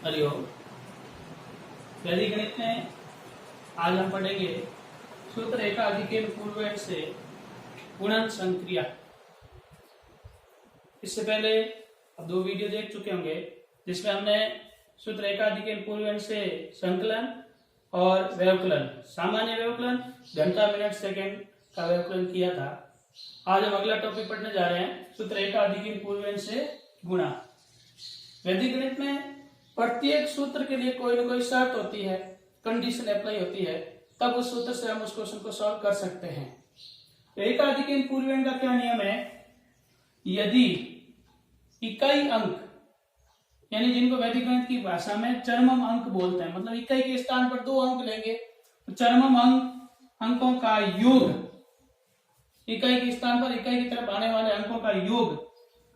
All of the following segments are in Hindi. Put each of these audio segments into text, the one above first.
हरिओम। वैदिक गणित में आज हम पढ़ेंगे सूत्र एकाधिकेन पूर्वेण से गुणन संक्रिया। इससे पहले अब दो वीडियो देख चुके होंगे जिसमें हमने सूत्र एकाधिकेन पूर्वेण से संकलन और व्यवकलन, सामान्य व्यवकलन, घंटा मिनट सेकंड का व्यवकलन किया था। आज हम अगला टॉपिक पढ़ने जा रहे हैं सूत्र एकाधिकेन पूर्वेण से गुणा। वैदिक गणित में प्रत्येक सूत्र के लिए कोई ना कोई शर्त होती है, कंडीशन अप्लाई होती है, तब उस सूत्र से हम उस क्वेश्चन को सॉल्व कर सकते हैं। एकाधिकेन पूर्वेण का क्या नियम है? यदि इकाई अंक, यानी जिनको वैदिक गणित की भाषा में चरमम अंक बोलते हैं, मतलब इकाई के स्थान पर दो अंक लेंगे तो चरमम अंकों का योग, इकाई के स्थान पर इकाई की तरफ आने वाले अंकों का योग,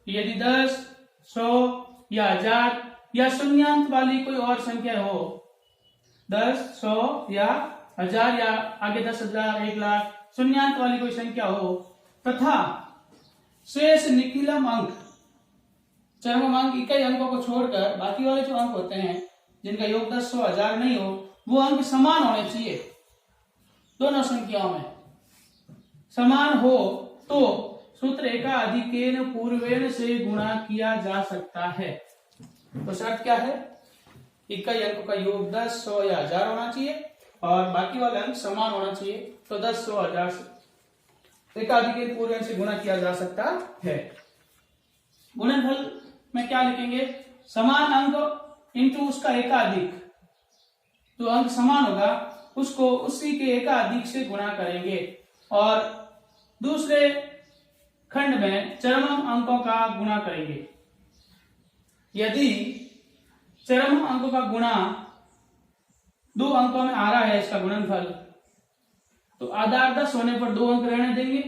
यदि 10, 100 या 1000 या शून्यांत वाली कोई और संख्या हो, 10, 100 या 1000 या आगे 10,000, 1,00,000 शून्यांत वाली कोई संख्या हो, तथा शेष निखिलम अंक, चरम अंक, इकाई अंकों को छोड़कर बाकी वाले जो अंक होते हैं जिनका योग 10, 100, 1000 नहीं हो, वो अंक समान होने चाहिए। दोनों संख्याओं में समान हो तो सूत्र एकाधिकेन पूर्वेण से गुणा किया जा सकता है। तो शर्त क्या है? इकाई अंकों का योग 10, 100 या 1000 होना चाहिए और बाकी वाले अंक समान होना चाहिए। तो 10, 100, 1000 से एकाधिकेन पूर्वेण से गुणा किया जा सकता है। गुणनफल में क्या लिखेंगे? समान अंक इंटू उसका एकाधिक, तो अंक समान होगा उसको उसी के एकाधिक से गुणा करेंगे और दूसरे खंड में चरम अंकों का गुणा करेंगे। यदि चरम अंकों का गुणा दो अंकों में आ रहा है, इसका गुणनफल, तो आधार 10 होने पर 2 अंक रहने देंगे,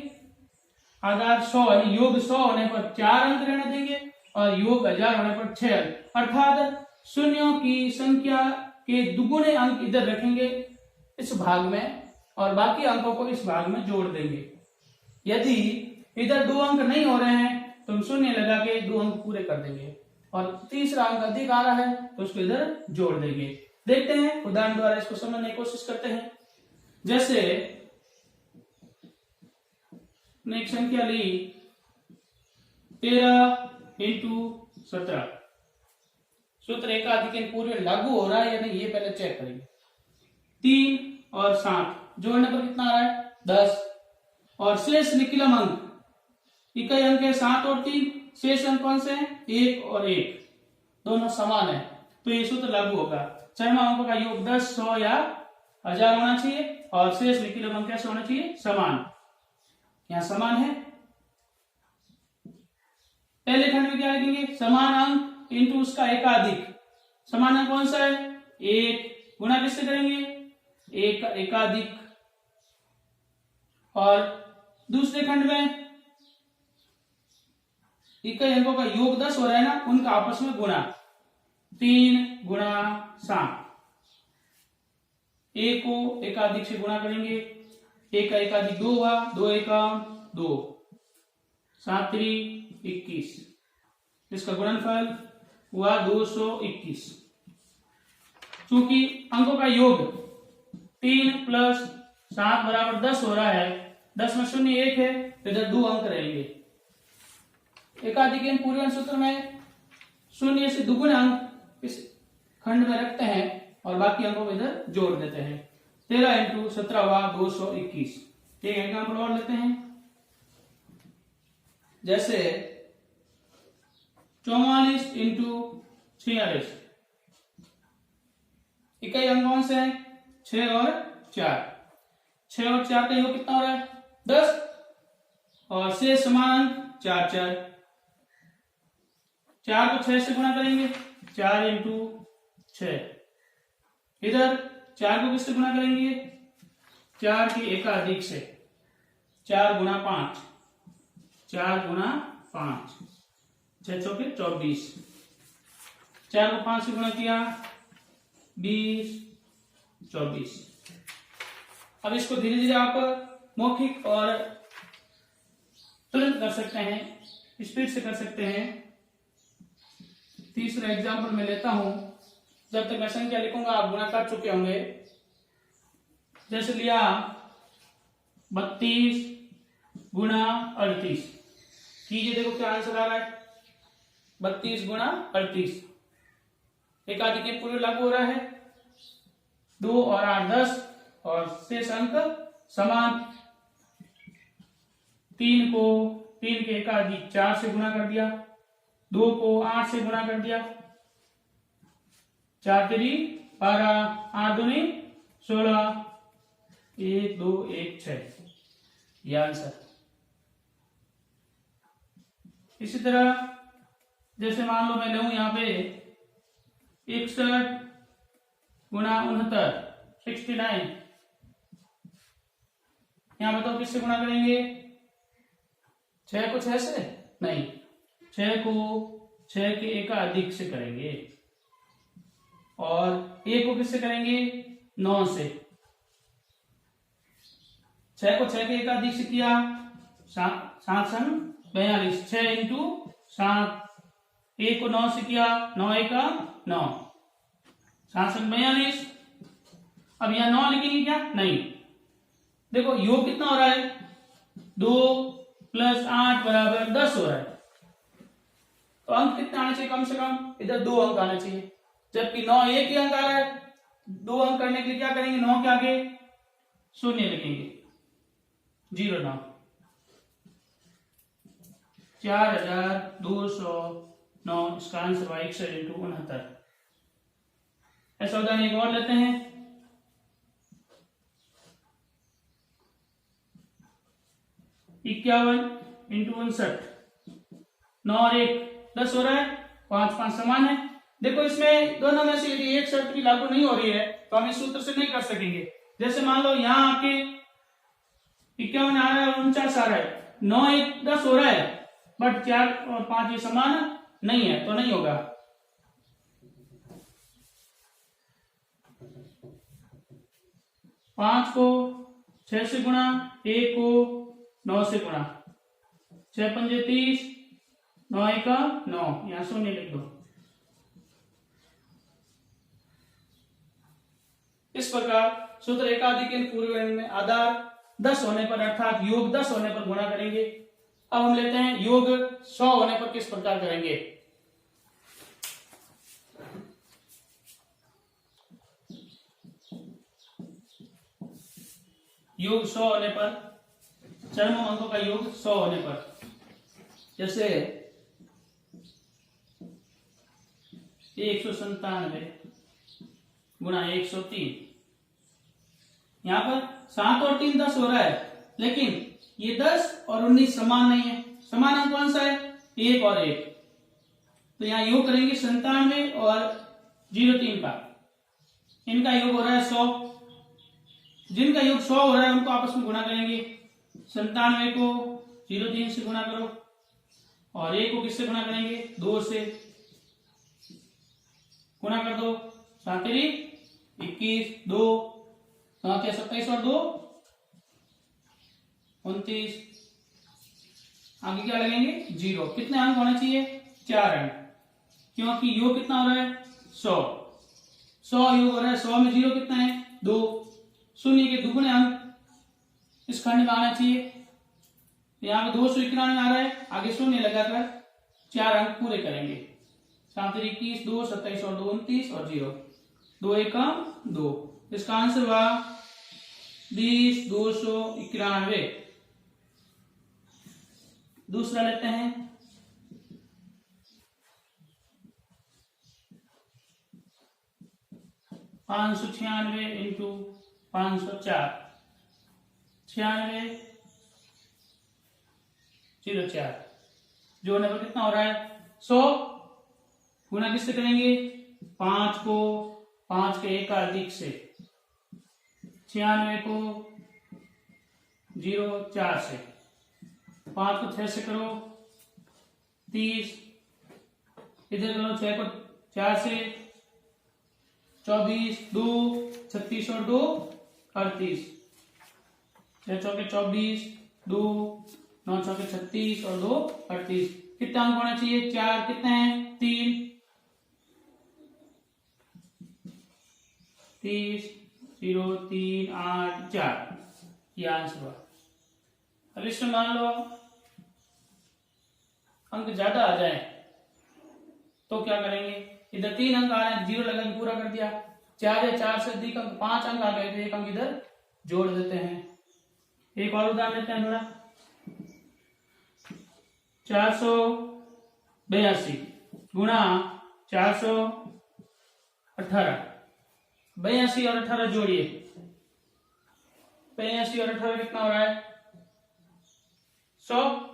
आधार 100 यानी योग 100 होने पर 4 अंक रहने देंगे और योग 1000 होने पर 6 अंक, अर्थात शून्यों की संख्या के दुगुने अंक इधर रखेंगे इस भाग में और बाकी अंकों को इस भाग में जोड़ देंगे। यदि इधर 2 अंक नहीं हो रहे हैं तो हम शून्य लगा के 2 अंक पूरे कर देंगे और तीसरा अंक अधिक आ रहा है तो उसको इधर जोड़ देंगे। देखते हैं उदाहरण द्वारा इसको समझने की कोशिश करते हैं। जैसे ने एक संख्या ली 13 × 17, सूत्र एकाधिकेन पूर्वेण लागू हो रहा है या नहीं ये पहले चेक करेंगे। 3 और 7 जोड़ने पर कितना आ रहा है? 10 और शेष निखिलम अंक, इकाई अंक है 7 और 3, शेष अंक कौन से हैं? 1 और 1, दोनों समान है तो ये सूत्र लागू होगा। चरम अंकों का योग 10, 100 या 1000 होना चाहिए और शेष निखिलम अंक कैसे होना चाहिए? समान। यहां समान है। पहले खंड में क्या लिखेंगे? समान अंक इंटू उसका एकाधिक। समान अंक कौन सा है? 1, गुणा किससे करेंगे? एक का एकाधिक। और दूसरे खंड में इकाई अंकों का योग 10 हो रहा है ना, उनका आपस में गुणा, 3 × 7, 1 को एकाधिक से गुणा करेंगे, 1 का एकाधिक 2 हुआ, 2 एका 2, 7 3 21, इसका गुणनफल हुआ 221। चूंकि अंकों का योग 3 + 7 = 10 हो रहा है, 10 में शून्य 1 है तो इधर 2 अंक रहेंगे। एकाधिकेन पूर्वेण सूत्र में शून्य से दुगुने अंक इस खंड में रखते हैं और बाकी अंकों को इधर जोड़ देते हैं। 13 × 17 हुआ 221। एक एग्जाम्पल और लेते हैं। जैसे 44 × 46, इकाई अंक कौन से हैं? 6 और 4, 6 और 4 का योग कितना हो रहा है? 10 और शेष समान अंक 4 4, 4 को 6 से गुणा करेंगे, 4 × 6, इधर 4 को किससे गुणा करेंगे? 4 की एकाधिक से, 4 × 5, 4 × 5, 6 चौके 24, 4 को 5 से गुणा किया 20, 24। अब इसको धीरे धीरे आप मौखिक और तुरंत कर सकते हैं, स्पीड से कर सकते हैं। तीसरा एग्जाम्पल मैं लेता हूं जब तक मैं संख्या लिखूंगा आप गुणा कर चुके होंगे। जैसे लिया 32 गुणा 38, कीजिए, देखो क्या आंसर आ रहा है। 32 गुणा 38, एकाधिक के पूर्व लागू हो रहा है। 2 और 8 10 और शेष अंक समान। 3 के एकाधिक 4 से गुणा कर दिया, 2 को 8 से गुणा कर दिया, 4 3 12, 8 दूनी 16, 1 2 1 6, ये आंसर। इसी तरह जैसे मान लो मैं लूं यहाँ पे 61 गुणा 69, 69, यहां बताओ किससे गुणा करेंगे? 6 को 6 से नहीं, 6 को 6 के एकाधिक से करेंगे, और 1 को किससे करेंगे? 9 से। 6 को 6 के एकाधिक से किया, 7 42, 6 इंटू 7। 1 को 9 से किया, 9 1 9, 7 42। अब यहां 9 लिखेंगे क्या? नहीं, देखो योग कितना हो रहा है? 2 + 8 = 10 हो रहा है। तो अंक कितना आना चाहिए? कम से कम इधर 2 अंक आना चाहिए, जबकि 9 एक ही अंक आ रहा है। 2 अंक करने के लिए क्या करेंगे? 9 के आगे 0 लिखेंगे, 0 9, 4209। इसका आंसर हुआ 61 × 69। ऐसा उदाहरण एक और लेते हैं। 51 × 59, 9 और 1 10 हो रहा है, 5 5 समान है। देखो इसमें दोनों में से यदि एक शर्त भी लागू नहीं हो रही है तो हम इस सूत्र से नहीं कर सकेंगे। जैसे मान लो यहाँ आपके 51 आ रहा है, 49 आ रहा है, 9 1 10 हो रहा है, बट 4 और 5 ये समान नहीं है, तो नहीं होगा। पांच को 6 से गुणा, 1 को 9 से गुणा, 6 पंजे 30, 9 1 9, यहां 0 लिख दो। इस प्रकार सूत्र एकाधिक पूर्व में आधार 10 होने पर अर्थात योग 10 होने पर गुणा करेंगे। अब हम लेते हैं योग 100 होने पर किस प्रकार करेंगे। योग 100 होने पर, चरम अंकों का योग 100 होने पर, जैसे 197 गुणा 103, यहां पर 7 और 3 10 हो रहा है, लेकिन ये 10 और 19 समान नहीं है। समान अंक कौन सा है? 1 और 1। तो यहां योग करेंगे 97 और 03 का, इनका योग हो रहा है 100। जिनका योग 100 हो रहा है उनको आपस में गुणा करेंगे। 97 को 03 से गुणा करो, और 1 को किससे गुणा करेंगे? 2 से गुणा कर दो। 7 21, 2 7 27 और 2 29, आगे क्या लगेंगे? 0। कितने अंक होने चाहिए? 4 अंक, क्योंकि योग कितना हो रहा है? 100 योग हो रहा है, 100 में 0 कितना है? 2। शून्य के दुगुने अंक इस खंड में आना चाहिए। यहाँ पे 291 आ रहा है, आगे शून्य लगाकर 4 अंक पूरे करेंगे। 7 21, 2 27 और 2 29 और 0, 2 1 2। इसका आंसर हुआ 20,291। दूसरा लेते हैं 596 इंटू 504, 96 04, जो होने पर कितना हो रहा है? 100 गुणा किससे करेंगे? 5 को 5 के एकाधिक से, 96 को 0 4 से, 5 को 6 से करो 30, इधर करो 6 को 4 से 24, 2 36 और 2 38, 6 चौके 24, 2 9 चौके 36 और 2 38। कितना अंक होना चाहिए? 4। कितने हैं? 3। 30, 0, 3, 8, 4, ये आंसर हुआ। अब इसमें मान लो अंक ज्यादा आ जाए तो क्या करेंगे, इधर 3 अंक आ रहे हैं, 0 लगा के पूरा कर दिया। 4 या 4 से अधिक अंक, 5 अंक आ गए तो एक अंक इधर जोड़ देते हैं। एक और उदाहरण लेते हैं थोड़ा। 482 गुणा 418, 82 और 18 जोड़िए, 82 और 18 कितना हो रहा है 100।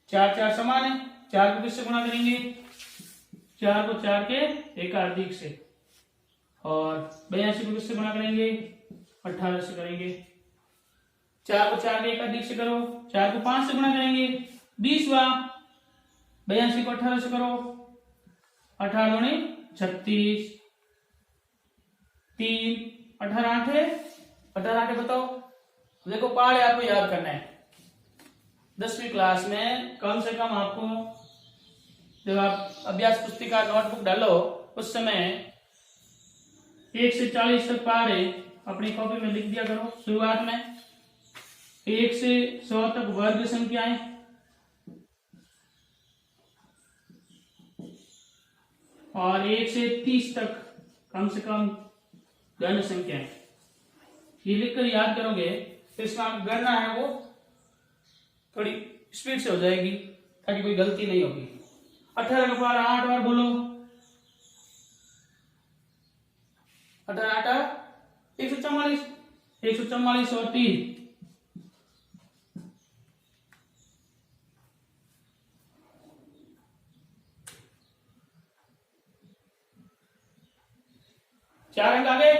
4 4 समान है, 4 को किससे गुणा करेंगे, 4 को 4 के एकाधिक से, और 82 को किससे गुणा करेंगे 18 से करेंगे। 4 को 4 के एकाधिक से करो, 4 को 5 से गुणा करेंगे 20 हुआ, 82 को 18 से करो, 18 दूनी 36, 3 18 8 है, 18 8 बताओ। देखो पहाड़ आपको याद करना है। 10वीं क्लास में कम से कम आपको जब आप अभ्यास पुस्तिका नोटबुक डालो उस समय 1 से 40 तक पहाड़े अपनी कॉपी में लिख दिया करो। शुरुआत में 1 से 100 तक वर्ग संख्याएं, और 1 से 30 तक कम से कम धन संख्याएं। ये लिखकर याद करोगे तो इसमें आप गणना है वो थोड़ी स्पीड से हो जाएगी ताकि कोई गलती नहीं होगी। 18 का पारा 8 बार बोलो, 18 8 144, 144 और 3 4 अंक आ गए।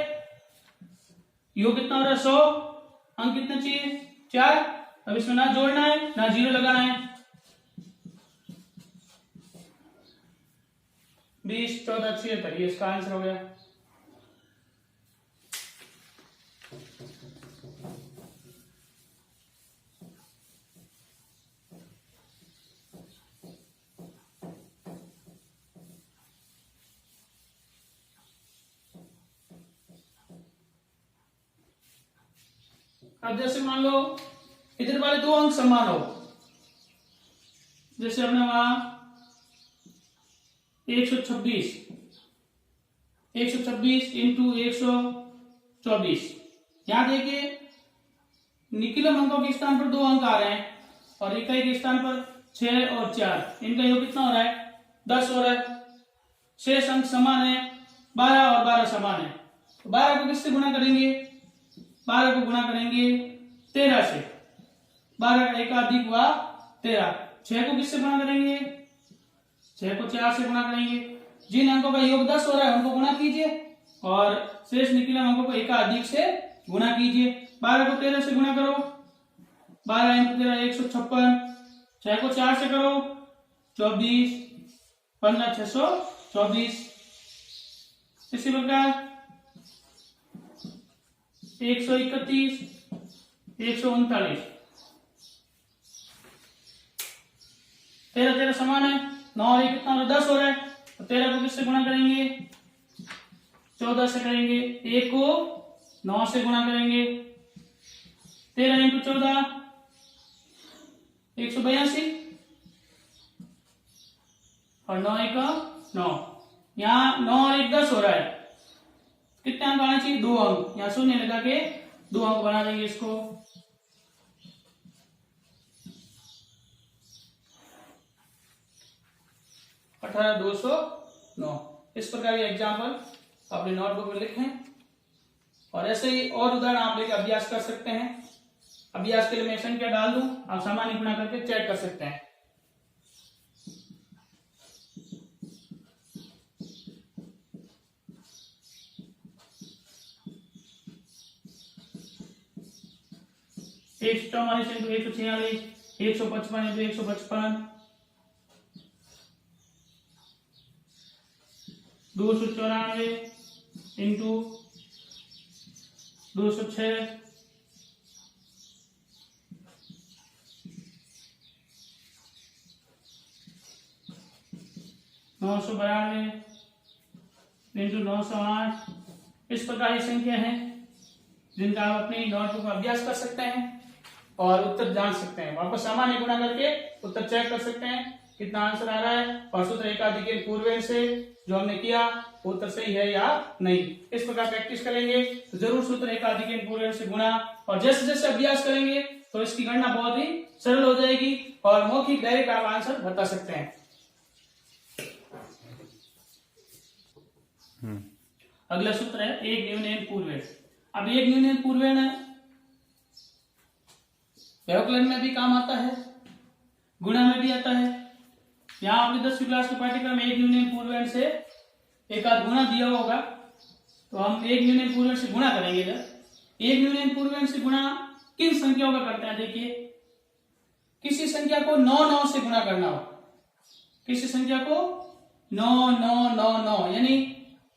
योग कितना हो रहा है 100, अंक कितना चाहिए 4। अब इसमें ना जोड़ना है ना 0 लगाना है। 20 14 76, ये इसका आंसर हो गया। अब जैसे मान लो इधर वाले 2 अंक समान हो, जैसे हमने वहां 126 इंटू 124, यहां देखिए निकलम अंकों के स्थान पर 2 अंक आ रहे हैं और इकाई के स्थान पर 6 और 4, इनका योग कितना हो रहा है 10 हो रहा है। शेष अंक समान है, 12 और 12 समान है। तो 12 को किससे गुणा करेंगे, 12 को गुणा करेंगे 13 से, 12 का एकाधिक हुआ 13। 6 को किससे गुणा करेंगे, 6 को 4 से गुणा करेंगे। जिन अंकों का योग 10 हो रहा है उनको गुणा कीजिए और शेष निकले अंकों को एकाधिक से गुणा कीजिए। 12 को 13 से गुणा करो, 12 इंटू 13 156, 6 को 4 से करो 24, 15 624। इसी प्रकार 131, 139, 13 13 समान है, 9 और 1 कितना 10 हो रहा है। तो 13 को किससे गुणा करेंगे 14 से करेंगे, 1 को 9 से गुणा करेंगे, 13 इंटू 14 182 और 9 1 9। यहाँ 9 और 1 10 हो रहा है, कितने अंक आना चाहिए 2 अंक, यहाँ शून्य लगा के 2 अंक बना देंगे इसको। अठारह 209। इस प्रकार के एग्जाम्पल अपने नोटबुक में लिखें और ऐसे ही और उदाहरण आप लेकर अभ्यास कर सकते हैं। अभ्यास के लिए मैं संख्या डाल दूं, आप सामान्य गुणा करके चेक कर सकते हैं। एक 144 इंटू 146, 155 इंटू 155, 294 इंटू 206, 992 इंटू 908, इस प्रकार की संख्या है जिनका आप अपनी नोटबुक में अभ्यास कर सकते हैं और उत्तर जान सकते हैं। वापस सामान्य गुणा करके उत्तर चेक कर सकते हैं कितना आंसर आ रहा है, और सूत्र एकाधिक पूर्वेण से जो हमने किया उत्तर सही है या नहीं। इस प्रकार प्रैक्टिस करेंगे तो जरूर सूत्र एकाधिक पूर्वेण से गुणा, और जैसे जैसे अभ्यास करेंगे तो इसकी गणना बहुत ही सरल हो जाएगी और मौखिक डायरेक्ट आप आंसर बता सकते हैं। अगला सूत्र है एक न्यूनयन पूर्वेण। अब एक न्यूनयन पूर्वेण व्यवकलन में भी काम आता है, गुणा में भी आता है। यहाँ आपने 10वीं क्लास के पाठ्यक्रम में एक न्यूनयन पूर्वेण से एक आध गुणा दिया होगा, तो हम एक न्यूनयन पूर्वेण से गुणा करेंगे। जब एक न्यूनयन पूर्वेण से गुणा किन संख्याओं का करते हैं, देखिए किसी संख्या को 9 से गुणा करना हो, किसी संख्या को 9 यानी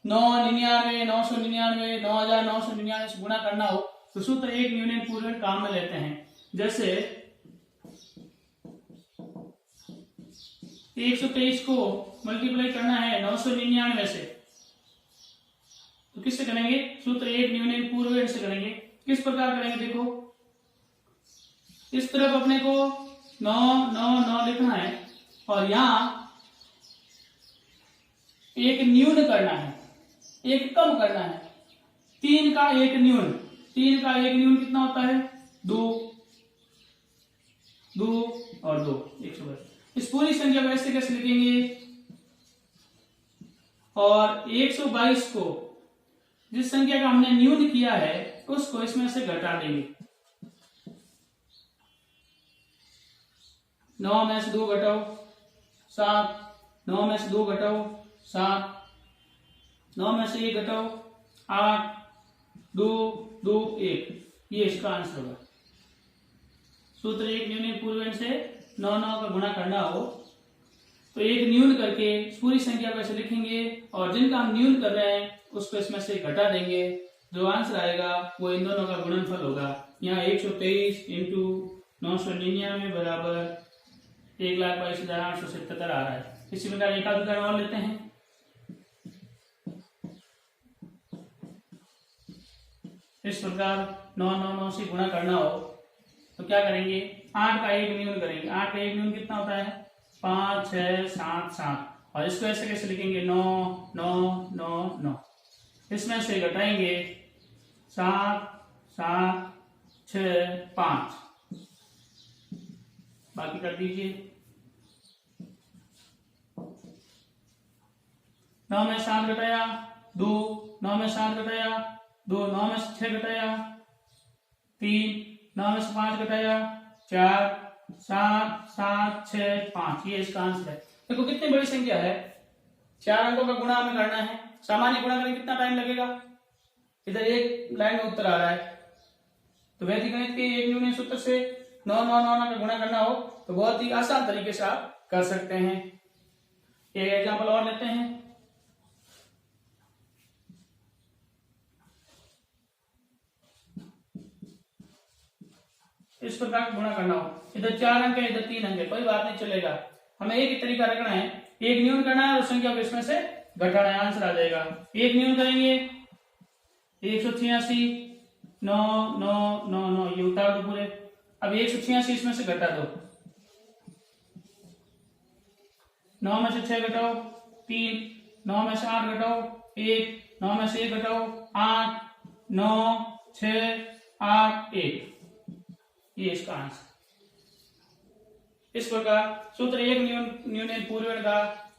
999, 999, 9999 से गुणा करना हो तो सूत्र एक न्यूनयन पूर्वेण काम में लेते हैं। जैसे 123 को मल्टीप्लाई करना है 999 से, तो किससे करेंगे, सूत्र एक न्यूनयन पूर्वेण से करेंगे। किस प्रकार करेंगे, देखो इस तरफ अपने को 9 लिखना है और यहां एक न्यून करना है, एक कम करना है। 3 का एक न्यून, 3 का एक न्यून कितना होता है, 2 और 2 122। इस पूरी संख्या को ऐसे कैसे लिखेंगे, और 122 को जिस संख्या का हमने न्यून किया है उसको इसमें से घटा देंगे। 9 में से 2 घटाओ 7, 9 में से 2 घटाओ 7, 9 में से 1 घटाओ 8, 2 2 1, ये इसका आंसर होगा। सूत्र एक न्यूनयन पूर्वेण से 9 का गुणा करना हो तो एक न्यून करके पूरी संख्या को ऐसे लिखेंगे और जिनका हम न्यून कर रहे हैं उसको इसमें से घटा देंगे। जो आंसर आएगा वो इन दोनों का गुणनफल होगा। यहाँ 123 इंटू 999 बराबर 1,22,877 आ रहा है। इसी प्रकार एक आध उदाहरण और लेते हैं। इस प्रकार 9 से गुणा करना हो तो क्या करेंगे, 8 का एक न्यून करेंगे। 8 का एक न्यून कितना होता है, 5 6 7 7, और इसको ऐसे कैसे लिखेंगे, 9 9 9 9। इसमें से घटाएंगे 7 7 6 5, बाकी कर दीजिए। 9 में 7 घटाया 2, 9 में 7 घटाया 2, 9 में 6 घटाया 3, 9 में से 5 घटाया 4, 7 7 6 5, ये इसका आंसर है। देखो कितनी बड़ी संख्या है, 4 अंकों का गुणा हमें करना है। सामान्य गुणा करने कितना टाइम लगेगा, इधर एक लाइन में उत्तर आ रहा है। तो वैदिक गणित के एक न्यूनयन सूत्र से 9 का गुणा करना हो तो बहुत ही आसान तरीके से आप कर सकते हैं। एक एग्जाम्पल और लेते हैं। इस प्रकार गुणा करना हो, इधर 4 अंक है इधर 3 अंक है, कोई बात नहीं चलेगा, हमें एक ही तरीका रखना है। एक न्यून करना है और संख्या को इसमें से घटाना है, आंसर आ जाएगा। एक न्यून करेंगे 186 9 9 9 9, ये उतार दो पूरे। अब 186 इसमें से घटा दो, 9 में से 6 घटाओ 3, 9 में से 8 घटाओ 1, 9 में से 1 घटाओ 8 9 6 8 1, ये इसका आंसर। इस प्रकार सूत्र एक न्यूनयन पूर्वेण का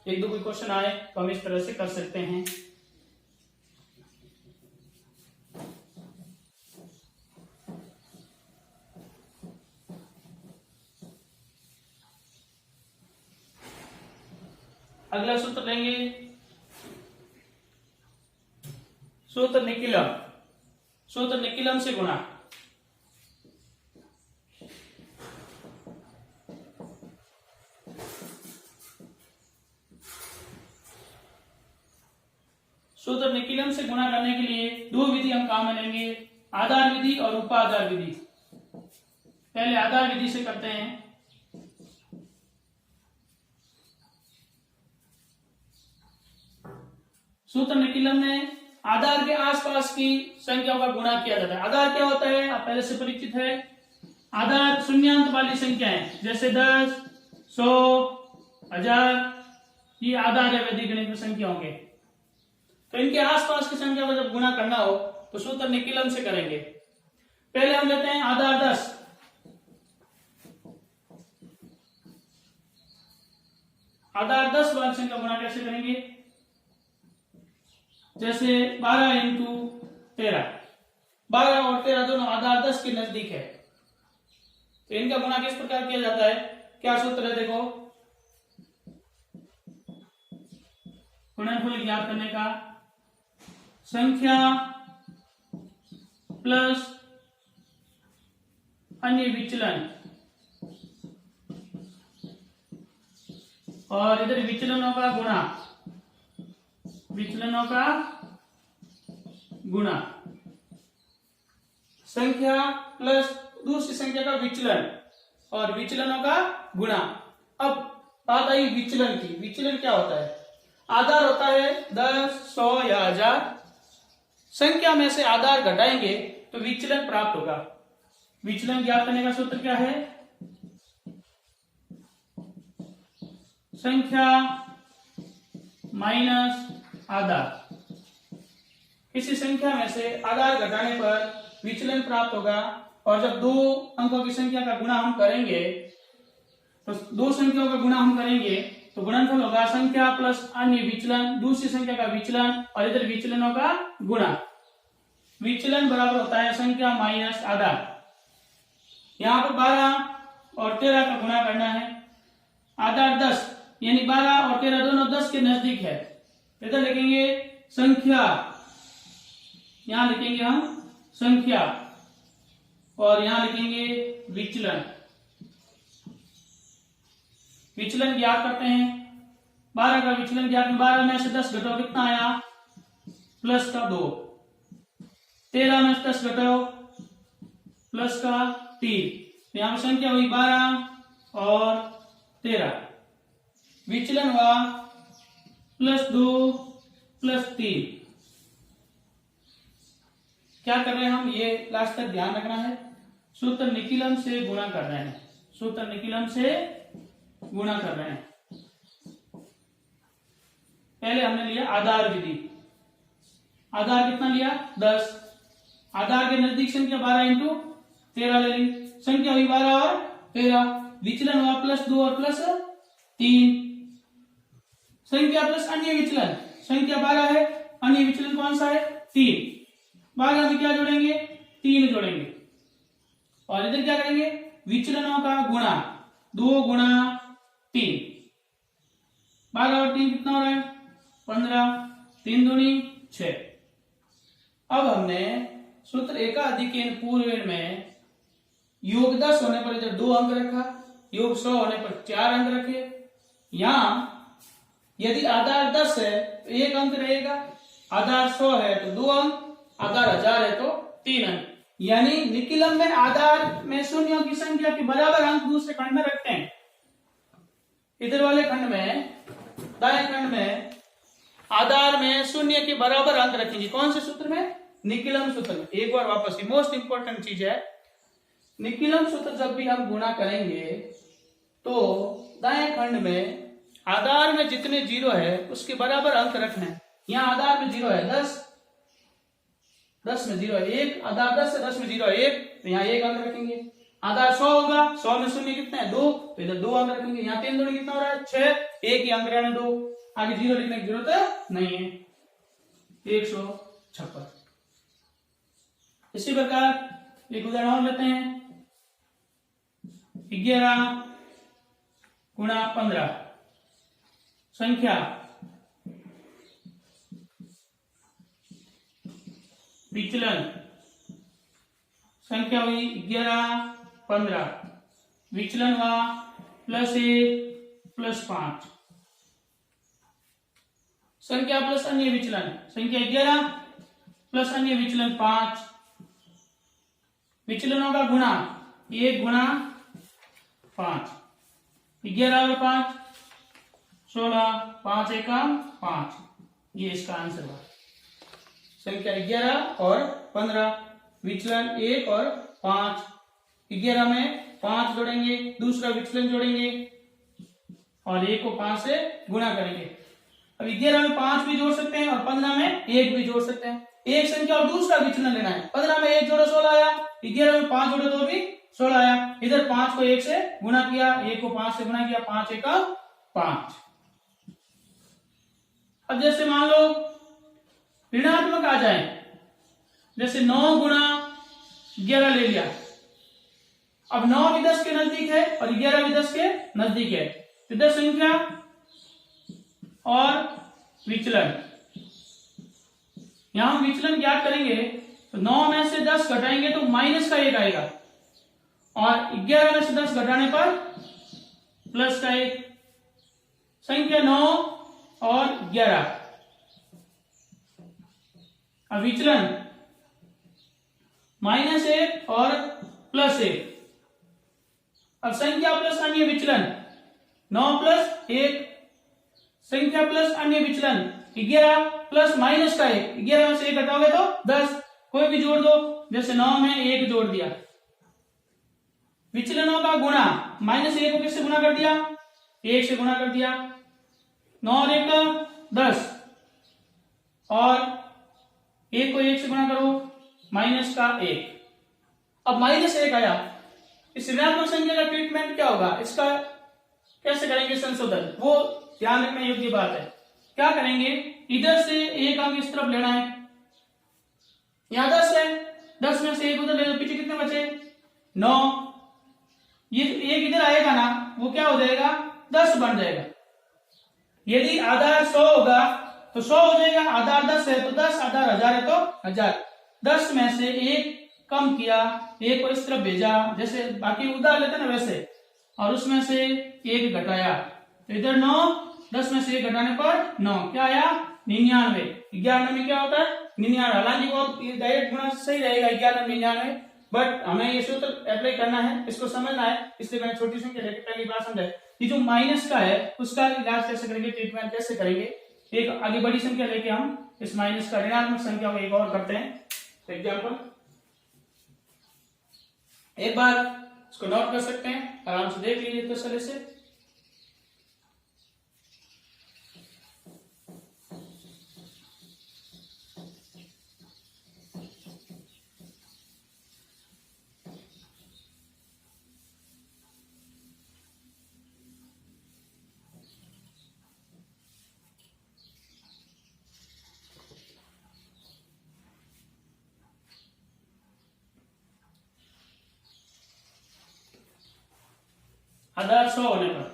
एक दो कोई क्वेश्चन आए तो हम इस तरह से कर सकते हैं। अगला सूत्र लेंगे सूत्र निकिलम। सूत्र निकिलम से गुणा। सूत्र निकिलम से गुणा करने के लिए दो विधि हम काम में लेंगे, आधार विधि और उपाधार विधि। पहले आधार विधि से करते हैं। सूत्र निकिलम में आधार के आसपास की संख्याओं का गुणा किया जाता है। आधार क्या होता है, आप पहले से परिचित है। आधार शून्यांक वाली संख्याएं जैसे 10, 100, 1000, ये आधार है वैदिक गणित में संख्याओं के। तो इनके आसपास की संख्या को जब गुणा करना हो तो सूत्र निकिलम से करेंगे। पहले हम लेते हैं आधार 10। आधार 10 वाली संख्या गुणा कैसे करेंगे, जैसे 12 इंटू 13, 12 और 13 दोनों आधार 10 के नजदीक है, तो इनका गुणा किस प्रकार किया जाता है, क्या सूत्र है, देखो गुणनफल ज्ञात करने का, संख्या प्लस अन्य विचलन, और इधर विचलनों का गुणा, विचलनों का गुणा, संख्या प्लस दूसरी संख्या का विचलन और विचलनों का गुणा। अब बात आई विचलन की। विचलन क्या होता है, आधार होता है 10, 100 या 1000, संख्या में से आधार घटाएंगे तो विचलन प्राप्त होगा। विचलन ज्ञात करने का सूत्र क्या है, संख्या माइनस आधार। किसी संख्या में से आधार घटाने पर विचलन प्राप्त होगा, और जब दो अंकों की संख्या का गुणा हम करेंगे तो दो संख्याओं का गुणा हम करेंगे तो गुणनफल होगा संख्या प्लस अन्य विचलन, दूसरी संख्या का विचलन और इधर विचलनों का गुणा। विचलन बराबर होता है संख्या माइनस आधार। यहां पर 12 और 13 का गुणा करना है। आधार 10 यानी 12 और 13 दोनों 10 के नजदीक है, इधर लिखेंगे संख्या, यहां लिखेंगे हम संख्या और यहां लिखेंगे विचलन। विचलन ज्ञात करते हैं, 12 का विचलन ज्ञात, 12 में से 10 घटाओ कितना आया, प्लस का 2, 13 में से 10 घटाओ प्लस का 3, यहां पर संख्या हुई 12 और 13, विचलन हुआ प्लस 2 प्लस 3। क्या कर रहे हैं हम, ये लास्ट तक ध्यान रखना है, सूत्र निकिलम से गुणा कर रहे हैं, सूत्र निकिलम से गुणा कर रहे हैं। पहले हमने लिया आधार विधि, आधार कितना लिया 10, आधार के नजदीक संख्या 12 इंटू 13 ले ली, संख्या हुई 12 और 13, विचलन हुआ प्लस 2 और प्लस 3, संख्या प्लस अन्य विचलन, संख्या 12 है, अन्य विचलन कौन सा है 3, 12 में क्या जोड़ेंगे 3 जोड़ेंगे, और इधर क्या करेंगे विचलनों का गुणा, 2 गुणा 3, 12 और 3 कितना हो रहा है 15, 3 दूनी 6। अब हमने सूत्र एकाधिकेन पूर्वेण में योग 10 होने पर इधर 2 अंक रखा, योग 100 होने पर 4 अंक रखे। यहां यदि आधार 10 है तो 1 अंक रहेगा, आधार 100 है तो 2 अंक, आधार 1000 है तो 3 अंक। यानी निकिलम में आधार में शून्यों की संख्या के बराबर अंक दूसरे खंड में रखते हैं। इधर वाले खंड में, दाएं खंड में आधार में शून्य के बराबर अंक रखेंगे, कौन से सूत्र में, निकिलम सूत्र में। एक बार वापस, की मोस्ट इंपॉर्टेंट चीज है, निकिलम सूत्र जब भी हम गुणा करेंगे तो दाएं खंड में आधार में जितने जीरो है उसके बराबर अंक रखना है। यहां आधार में 0 है 10, 10 में 0 है 1, आधार 10 है 10 में 0 है 1, तो यहाँ 1 अंक रखेंगे। आधार 100 होगा, 100 में शून्य कितना है 2, तो इधर 2 अंक रखेंगे। यहाँ 3 दूनी कितना हो रहा है 6, 1 ही अंक रहने 2, आगे 0 लिखने की जरूरत नहीं है। 156। इसी प्रकार एक उदाहरण और लेते हैं, 11 गुणा 15, संख्या विचलन, संख्या हुई 11, 15, विचलन हुआ +1 +5, संख्या प्लस अन्य विचलन, संख्या 11 प्लस अन्य विचलन 5, विचलनों का गुणा 1 गुणा 5, 11 और 5 16, 5 एकम 5, ये इसका आंसर हुआ। संख्या 11 और 15, विचलन 1 और 5, 11 में 5 जोड़ेंगे, दूसरा विचलन जोड़ेंगे और 1 को 5 से गुणा करेंगे। अब 11 में 5 भी जोड़ सकते हैं और 15 में 1 भी जोड़ सकते हैं। एक संख्या और दूसरा विचलन लेना है। 15 में 1 जोड़ो 16 आया, 11 में 5 जोड़ो तो भी 16 आया। इधर 5 को 1 से गुणा किया, 1 को 5 से गुणा किया, 5 1 5। अब जैसे मान लो ऋणात्मक आ जाए, जैसे 9 गुणा 11 ले लिया। अब 9 भी 10 के नजदीक है और 11 भी 10 के नजदीक है। इधर संख्या और विचलन, यहां हम विचलन ज्ञात करेंगे तो 9 में से 10 घटाएंगे तो माइनस का 1 आएगा और 11 में से 10 घटाने पर प्लस का 1। संख्या 9 और 11। अब विचलन -1 और +1। अब संख्या प्लस अन्य विचलन 9 + 1, संख्या प्लस अन्य विचलन 11 प्लस माइनस का 1। 11 में से 1 घटाओगे तो 10, कोई भी जोड़ दो, जैसे 9 में 1 जोड़ दिया। विचलनों का गुणा, -1 को किससे गुणा कर दिया? 1 से गुणा कर दिया। 9 और 1 10 और 1 को 1 से गुणा करो, -1। अब -1 आया, इस ऋणात्मक संख्या का ट्रीटमेंट क्या होगा, इसका कैसे करेंगे संशोधन, वो ध्यान रखने योग्य बात है। क्या करेंगे, इधर से 1 अंक इस तरफ लेना है। यहां 10 है, 10 में से 1 उधर ले लो, पीछे कितने बचे? 9। ये 1 इधर आएगा ना, वो क्या हो जाएगा? 10 बन जाएगा। यदि आधार 100 होगा तो 100 हो जाएगा। आधार 10 है तो 10, आधार 1000 है तो 1000। 10 में से 1 कम किया, 1 को इस तरफ भेजा, जैसे बाकी उधार लेते ना वैसे, और उसमें से 1 घटाया तो इधर 9, 10 में से 1 घटाने पर 9, क्या आया? 99। 11 में क्या होता है? 99। हालांकि वो डायरेक्ट गुणा सही रहेगा 11 99, बट हमें ये सूत्र अप्लाई करना है, इसको समझना है, इसलिए मैंने छोटी संख्या लेकर पहली बात समझाई। ये जो माइनस का है उसका इलाज कैसे करेंगे, ट्रीटमेंट कैसे करेंगे, एक आगे बड़ी संख्या लेके हम इस माइनस का ऋणात्मक संख्या को एक और करते हैं। एग्जाम्पल एक बार इसको नोट कर सकते हैं, आराम से देख लीजिए तसल्ली से। आधार 100 होने पर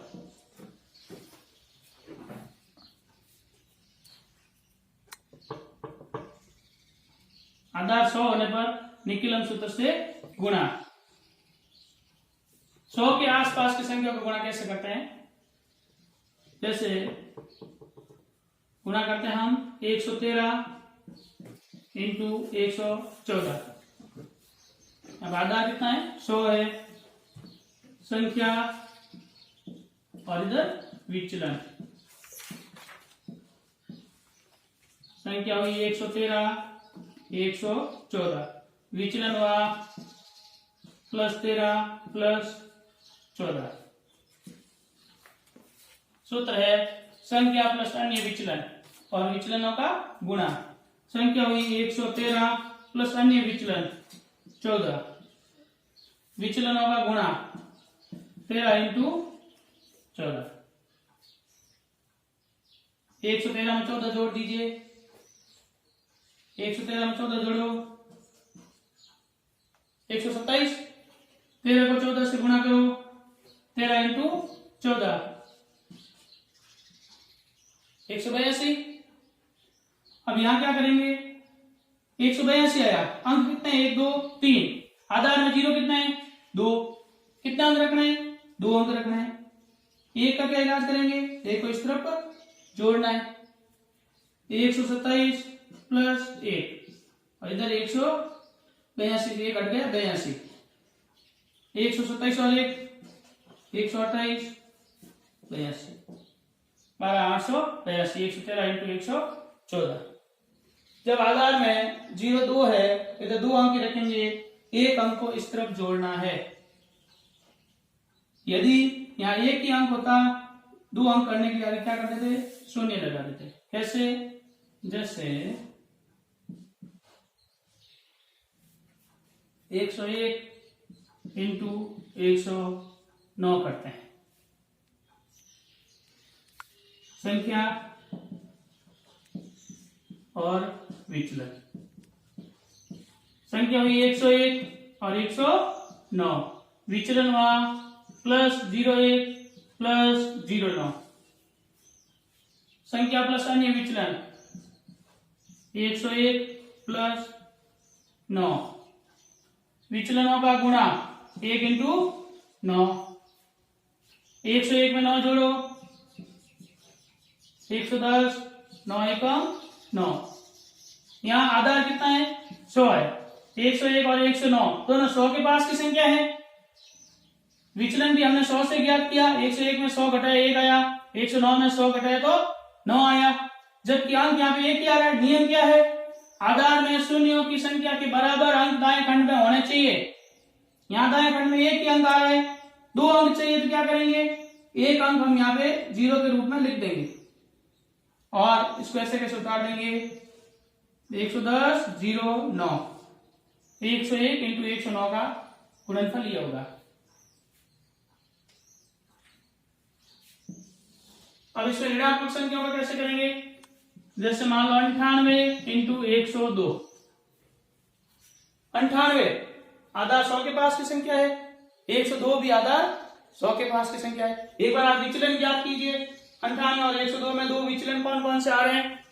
आधार 100 होने पर निकिलन सूत्र से गुणा। 100 के आसपास की संख्या को गुणा कैसे करते हैं, जैसे गुणा करते हैं हम 113 इंटू 114। अब आधार कितना है? 100 है, संख्या और इधर विचलन, संख्या हुई 113 114, विचलन हुआ +13 +14। सूत्र है संख्या प्लस अन्य विचलन और विचलनों का गुणा। संख्या हुई 113 प्लस अन्य विचलन 14, विचलनों का गुणा 13 इंटू 14। 113 में 14 जोड़ दीजिए, 113 में 14 जोड़ो 127। 13 को 14 से गुणा करो, 13 इंटू 14 182। अब यहां क्या करेंगे, 182 आया, अंक कितने हैं? 1 2 3, आधार में 0 कितना है? 2। कितना अंक रखना है? 2 अंक रखना है। 1 का क्या इलाज करेंगे? 1 को इस तरफ पर जोड़ना है, 127 प्लस 1 और इधर 182, 1 हट गया 82, 127 और 1 128 82, 12 882, 113 इंटू 114। जब आधार में 0 2 है तो 2 अंक ही रखेंगे, एक अंक को इस तरफ जोड़ना है। यदि यहाँ एक ही अंक होता, 2 अंक करने के लिए क्या करते थे, शून्य लगा देते। कैसे, जैसे 101 इंटू 109 करते हैं। संख्या और विचलन, संख्या हुई 101 और 109, विचलन हुआ +01 +09, संख्या प्लस अन्य विचलन 101 + 9, विचलनों का गुणा 1 इंटू 9, 101 में 9 जोड़ो 110, 9 एकम 9। यहाँ आधार कितना है, 100 है। 101 और 109 दोनों 100 के पास की संख्या है। विचलन भी हमने 100 से ज्ञात किया, 101 में 100 घटाया 1 आया, 109 में 100 घटाया तो 9 आया। जबकि अंक यहाँ पे एक ही आ रहा है। नियम क्या है, आधार में शून्यों की संख्या के बराबर अंक दाएं खंड में होने चाहिए। यहाँ दाएं खंड में एक ही अंक आ रहा है, 2 अंक चाहिए तो क्या करेंगे, एक अंक हम यहाँ पे 0 के रूप में लिख देंगे और इसको ऐसे कैसे उतार देंगे, 110 0 9, 101 इंटू 109 का गुणनफल ये होगा। अब इसमें ऋणात्मक संख्याओं का कैसे करेंगे, जैसे मान लो 98 इंटू 102, 98 आधार 100 के पास की संख्या है, 102 भी आधार 100 के पास की संख्या है। एक बार आप विचलन ज्ञात कीजिए, 98 और 102 में 2 विचलन कौन कौन से आ रहे हैं,